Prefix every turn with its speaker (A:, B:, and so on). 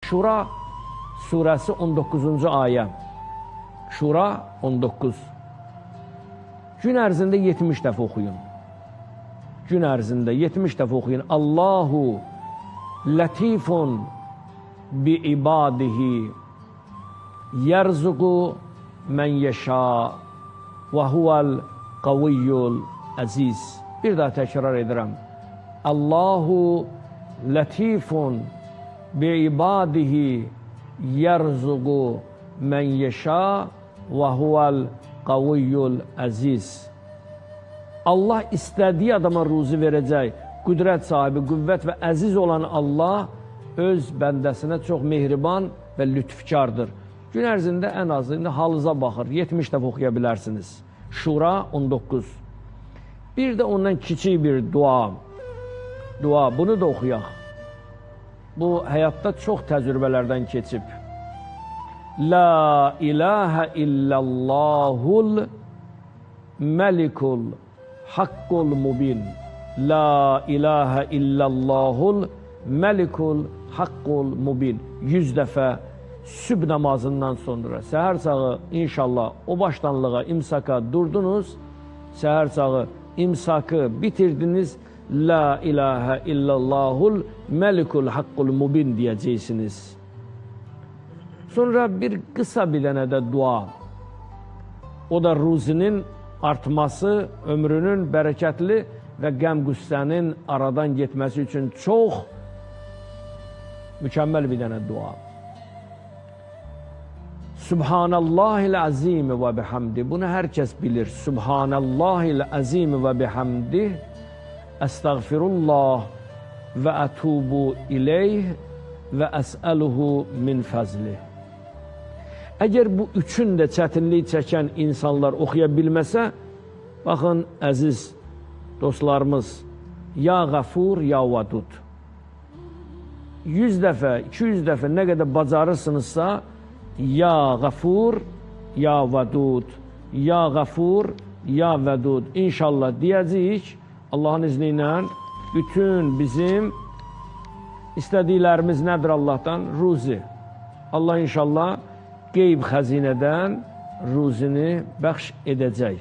A: Şura surəsi 19-cu ayə. Şura 19. Gün ərzində 70 dəfə oxuyun. Gün ərzində 70 dəfə oxuyun. Allahu lətifun bi ibadihi yərzuqu mən yəşa və huvəl qaviyyul əziz. Bir daha təkrar edirəm. Allahu lətifun bi ibadihi yərzuqu mən yəşa və huvəl qaviyyul əziz. Allah istədiyi adama ruzi verəcək. Qüdrət sahibi, qüvvət və əziz olan Allah öz bəndəsinə çox mehriban və lütfkardır. Gün ərzində ən azı indi halınıza baxır. 70 dəfə oxuya bilərsiniz. Şura 19. Bir də ondan kiçik bir dua. Bunu da oxuyaq. Bu həyatda çox təcrübələrdən keçib. La ilahə illallahul məlikul haqqul mubin. La ilahə illallahul məlikul haqqul mubin. 100 dəfə sübh namazından sonra, səhər sağı inşallah o başdanlığa, imsaka durdunuz, səhər sağı imsakı bitirdiniz, La ilahə illallahul məlikul haqqul mubin deyəcəksiniz. Sonra bir qısa bir dənə də dua. O da ruzinin artması, ömrünün bərəkətli və qəm-qüssənin aradan getməsi üçün çox mükəmməl bir dənə dua. Subhanallahil azim və bihamdi. Bunu hər kəs bilir. Subhanallahil azim və bihamdi. Əstəğfirullah və ətubu ileyh və əsəluhu min fəzlih. Əgər bu üçün də çətinlik çəkən insanlar oxuya bilməsə, baxın əziz dostlarımız, ya Qəfur, ya Vadud. 100 dəfə, 200 dəfə nə qədər bacarırsınızsa, ya Qəfur, ya Vadud, ya Qəfur, ya Vadud. İnşallah deyəcəyik, Allahın izni ilə bütün bizim istədiklərimiz nədir Allahdan? Ruzi. Allah inşallah qeyb xəzinədən ruzini bəxş edəcək.